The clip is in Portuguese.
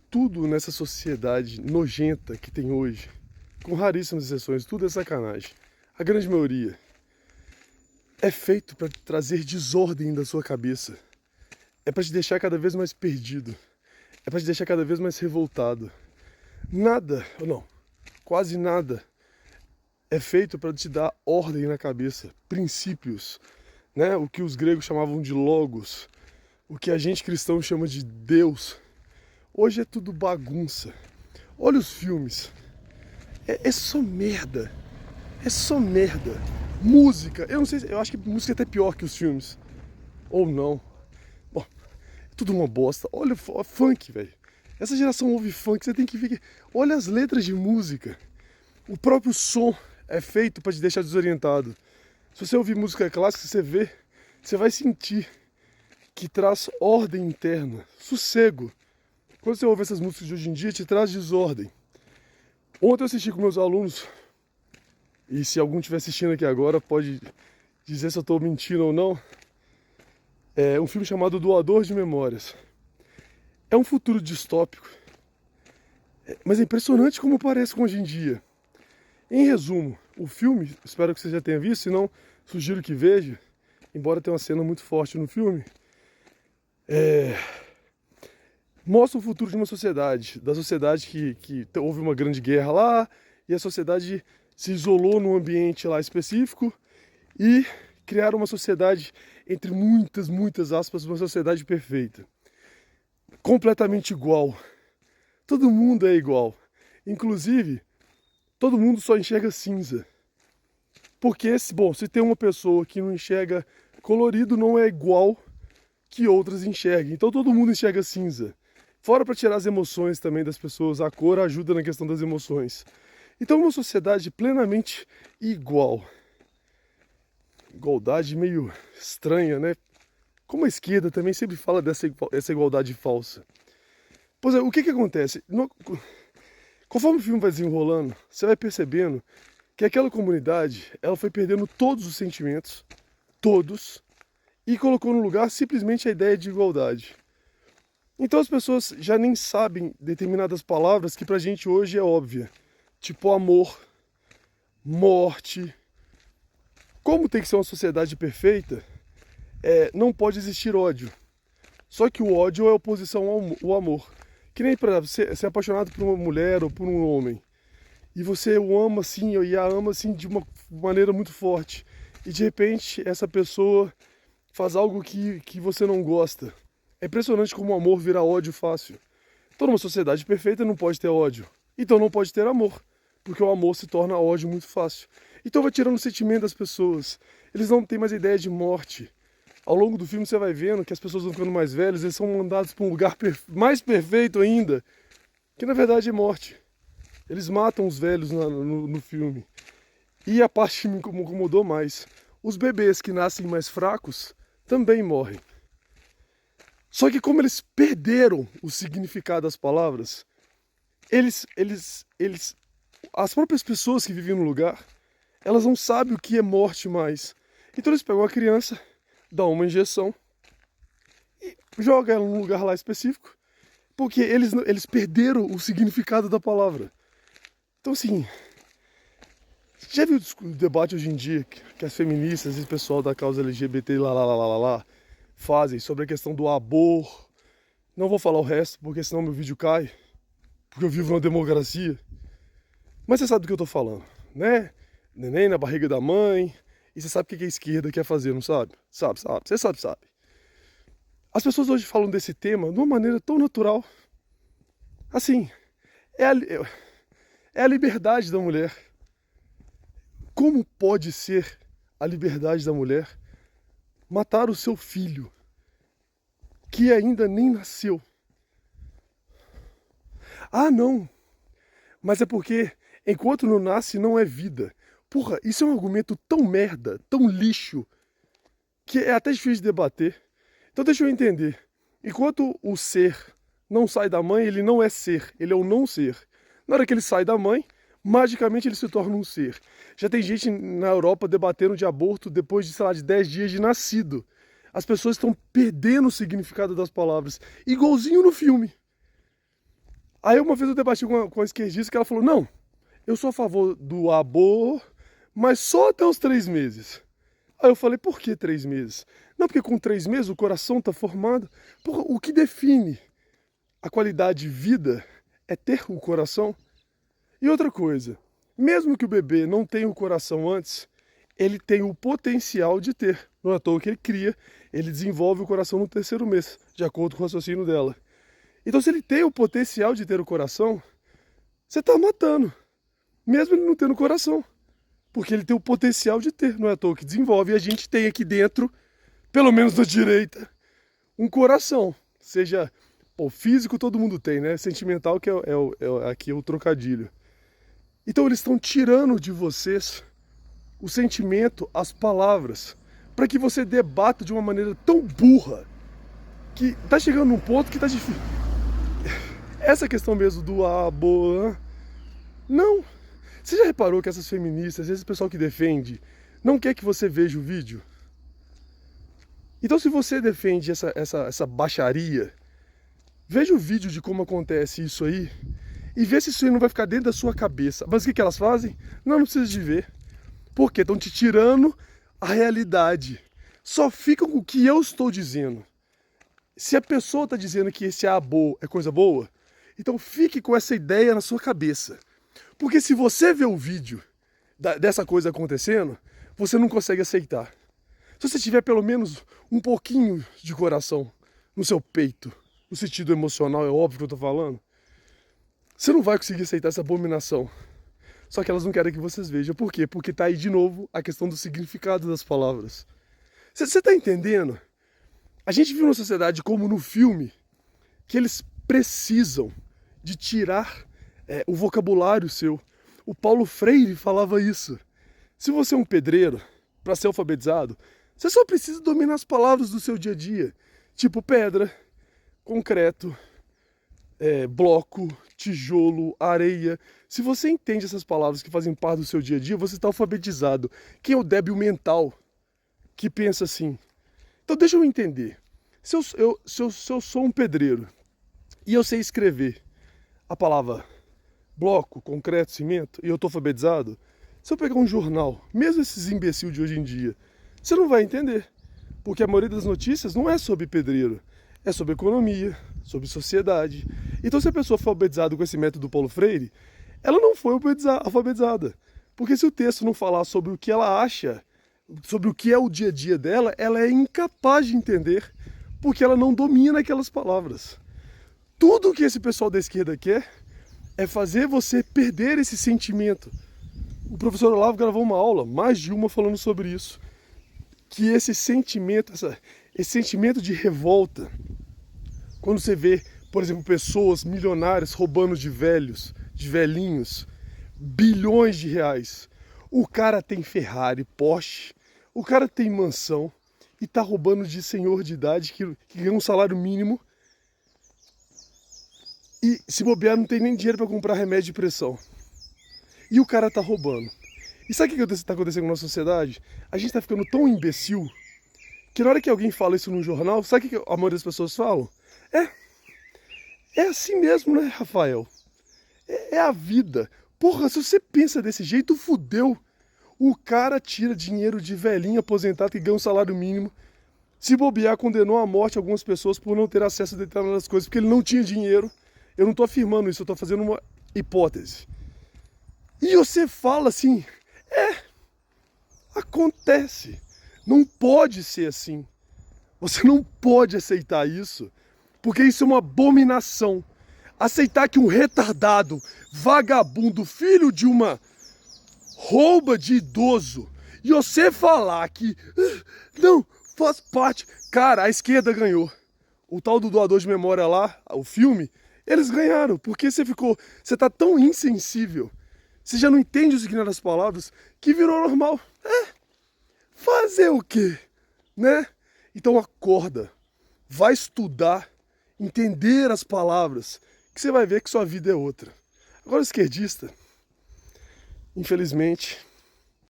Tudo nessa sociedade nojenta que tem hoje, com raríssimas exceções, tudo é sacanagem. A grande maioria é feito para trazer desordem da sua cabeça. É para te deixar cada vez mais perdido. É para te deixar cada vez mais revoltado. Nada, ou não, quase nada é feito para te dar ordem na cabeça, princípios, né? O que os gregos chamavam de logos, o que a gente cristão chama de Deus. Hoje é tudo bagunça. Olha os filmes. É só merda. É só merda. Música. Eu não sei, eu acho que música é até pior que os filmes. Ou não. Bom, é tudo uma bosta. Olha o funk, velho. Essa geração ouve funk, você tem que ver. Olha as letras de música. O próprio som é feito para te deixar desorientado. Se você ouvir música clássica, você vai sentir que traz ordem interna, sossego. Quando você ouve essas músicas de hoje em dia, te traz desordem. Ontem eu assisti com meus alunos, e se algum estiver assistindo aqui agora, pode dizer se eu estou mentindo ou não. É um filme chamado Doador de Memórias. É um futuro distópico, mas é impressionante como parece com hoje em dia. Em resumo, o filme, espero que você já tenha visto, se não, sugiro que veja, embora tenha uma cena muito forte no filme, mostra o futuro de uma sociedade, da sociedade que houve uma grande guerra lá, e a sociedade se isolou num ambiente lá específico e criaram uma sociedade, entre muitas, muitas aspas, uma sociedade perfeita. Completamente igual. Todo mundo é igual. Inclusive, todo mundo só enxerga cinza. Porque, bom, se tem uma pessoa que não enxerga colorido, não é igual que outras enxerguem. Então todo mundo enxerga cinza. Fora para tirar as emoções também das pessoas, a cor ajuda na questão das emoções. Então uma sociedade plenamente igual. Igualdade meio estranha, né? Como a esquerda também sempre fala dessa igualdade falsa. Pois é, o que acontece? Conforme o filme vai desenrolando, você vai percebendo que aquela comunidade, ela foi perdendo todos os sentimentos, todos, e colocou no lugar simplesmente a ideia de igualdade. Então as pessoas já nem sabem determinadas palavras que pra gente hoje é óbvia. Tipo amor, morte. Como tem que ser uma sociedade perfeita, não pode existir ódio. Só que o ódio é oposição ao amor. Que nem pra você ser apaixonado por uma mulher ou por um homem. E você o ama assim, e a ama assim de uma maneira muito forte. E de repente essa pessoa faz algo que você não gosta. É impressionante como o amor vira ódio fácil. Então numa sociedade perfeita não pode ter ódio. Então não pode ter amor. Porque o amor se torna ódio muito fácil. Então vai tirando o sentimento das pessoas. Eles não têm mais ideia de morte. Ao longo do filme você vai vendo que as pessoas vão ficando mais velhas, eles são mandados para um lugar mais perfeito ainda, que na verdade é morte. Eles matam os velhos no filme. E a parte que me incomodou mais, os bebês que nascem mais fracos também morrem. Só que como eles perderam o significado das palavras, as próprias pessoas que vivem no lugar, elas não sabem o que é morte mais. Então eles pegam a criança, dão uma injeção e jogam ela num lugar lá específico, porque eles perderam o significado da palavra. Então assim, já viu o debate hoje em dia que as feministas e o pessoal da causa LGBT fazem sobre a questão do aborto? Não vou falar o resto, porque senão meu vídeo cai, porque eu vivo numa democracia. Mas você sabe do que eu tô falando, né? Neném na barriga da mãe, e você sabe o que a esquerda quer fazer, não sabe? Sabe, você sabe. As pessoas hoje falam desse tema de uma maneira tão natural. Assim, é a liberdade da mulher. Como pode ser a liberdade da mulher matar o seu filho, que ainda nem nasceu? Ah, não, mas é porque enquanto não nasce não é vida. Porra, isso é um argumento tão merda, tão lixo, que é até difícil de debater. Então deixa eu entender. Enquanto o ser não sai da mãe, ele não é ser, ele é o não ser. Na hora que ele sai da mãe, magicamente ele se torna um ser. Já tem gente na Europa debatendo de aborto depois de, sei lá, de 10 dias de nascido. As pessoas estão perdendo o significado das palavras. Igualzinho no filme. Aí uma vez eu debati com a esquerdista que ela falou, não, eu sou a favor do aborto, mas só até os 3 meses. Aí eu falei, por que 3 meses? Não, porque com 3 meses o coração está formado. Porra, o que define a qualidade de vida é ter o coração. E outra coisa, mesmo que o bebê não tenha o coração antes, ele tem o potencial de ter. Não é à toa que ele cria, ele desenvolve o coração no 3º mês, de acordo com o raciocínio dela. Então se ele tem o potencial de ter o coração, você está matando, mesmo ele não tendo coração. Porque ele tem o potencial de ter, não é à toa que desenvolve. E a gente tem aqui dentro, pelo menos na direita, um coração. Seja, pô, físico todo mundo tem, né? Sentimental que aqui é o trocadilho. Então eles estão tirando de vocês o sentimento, as palavras, para que você debata de uma maneira tão burra que tá chegando num ponto que tá difícil. Essa questão mesmo do aborto, não. Você já reparou que essas feministas, esse pessoal que defende, não quer que você veja o vídeo? Então se você defende essa baixaria, veja o vídeo de como acontece isso aí e vê se isso aí não vai ficar dentro da sua cabeça. Mas o que elas fazem? Não precisa de ver. Porque estão te tirando a realidade. Só ficam com o que eu estou dizendo. Se a pessoa está dizendo que esse aborto é coisa boa, então fique com essa ideia na sua cabeça. Porque se você vê o vídeo dessa coisa acontecendo, você não consegue aceitar. Se você tiver pelo menos um pouquinho de coração no seu peito, no sentido emocional, é óbvio que eu tô falando, você não vai conseguir aceitar essa abominação. Só que elas não querem que vocês vejam. Por quê? Porque tá aí de novo a questão do significado das palavras. Você tá entendendo? A gente vive numa sociedade como no filme, que eles precisam de tirar o vocabulário seu. O Paulo Freire falava isso. Se você é um pedreiro, para ser alfabetizado, você só precisa dominar as palavras do seu dia a dia. Tipo pedra, concreto, bloco, tijolo, areia. Se você entende essas palavras que fazem parte do seu dia a dia, você está alfabetizado. Quem é o débil mental que pensa assim? Então deixa eu entender. Se eu sou um pedreiro e eu sei escrever a palavra bloco, concreto, cimento, e eu estou alfabetizado, se eu pegar um jornal, mesmo esses imbecil de hoje em dia, você não vai entender. Porque a maioria das notícias não é sobre pedreiro, é sobre economia, sobre sociedade. Então se a pessoa for alfabetizada com esse método do Paulo Freire, ela não foi alfabetizada. Porque se o texto não falar sobre o que ela acha, sobre o que é o dia a dia dela, ela é incapaz de entender, porque ela não domina aquelas palavras. Tudo que esse pessoal da esquerda quer é fazer você perder esse sentimento. O professor Olavo gravou uma aula, mais de uma, falando sobre isso. Que esse sentimento, esse sentimento de revolta, quando você vê, por exemplo, pessoas milionárias roubando de velhos, de velhinhos, bilhões de reais. O cara tem Ferrari, Porsche, o cara tem mansão e tá roubando de senhor de idade que ganha um salário mínimo e se bobear não tem nem dinheiro para comprar remédio de pressão. E o cara tá roubando. E sabe o que está acontecendo na nossa sociedade? A gente tá ficando tão imbecil que na hora que alguém fala isso num jornal, sabe o que a maioria das pessoas falam? É assim mesmo, né, Rafael? É a vida. Porra, se você pensa desse jeito, fudeu. O cara tira dinheiro de velhinho aposentado que ganha um salário mínimo. Se bobear, condenou à morte algumas pessoas por não ter acesso a determinadas coisas, porque ele não tinha dinheiro. Eu não tô afirmando isso, eu tô fazendo uma hipótese. E você fala assim, acontece. Não pode ser assim. Você não pode aceitar isso, porque isso é uma abominação. Aceitar que um retardado, vagabundo, filho de uma rouba de idoso, e você falar que não, faz parte. Cara, a esquerda ganhou. O tal do doador de memória lá, o filme, eles ganharam, porque você tá tão insensível, você já não entende o significado das palavras, que virou normal. Fazer o quê? Né? Então acorda, vai estudar, entender as palavras, que você vai ver que sua vida é outra. Agora o esquerdista, infelizmente,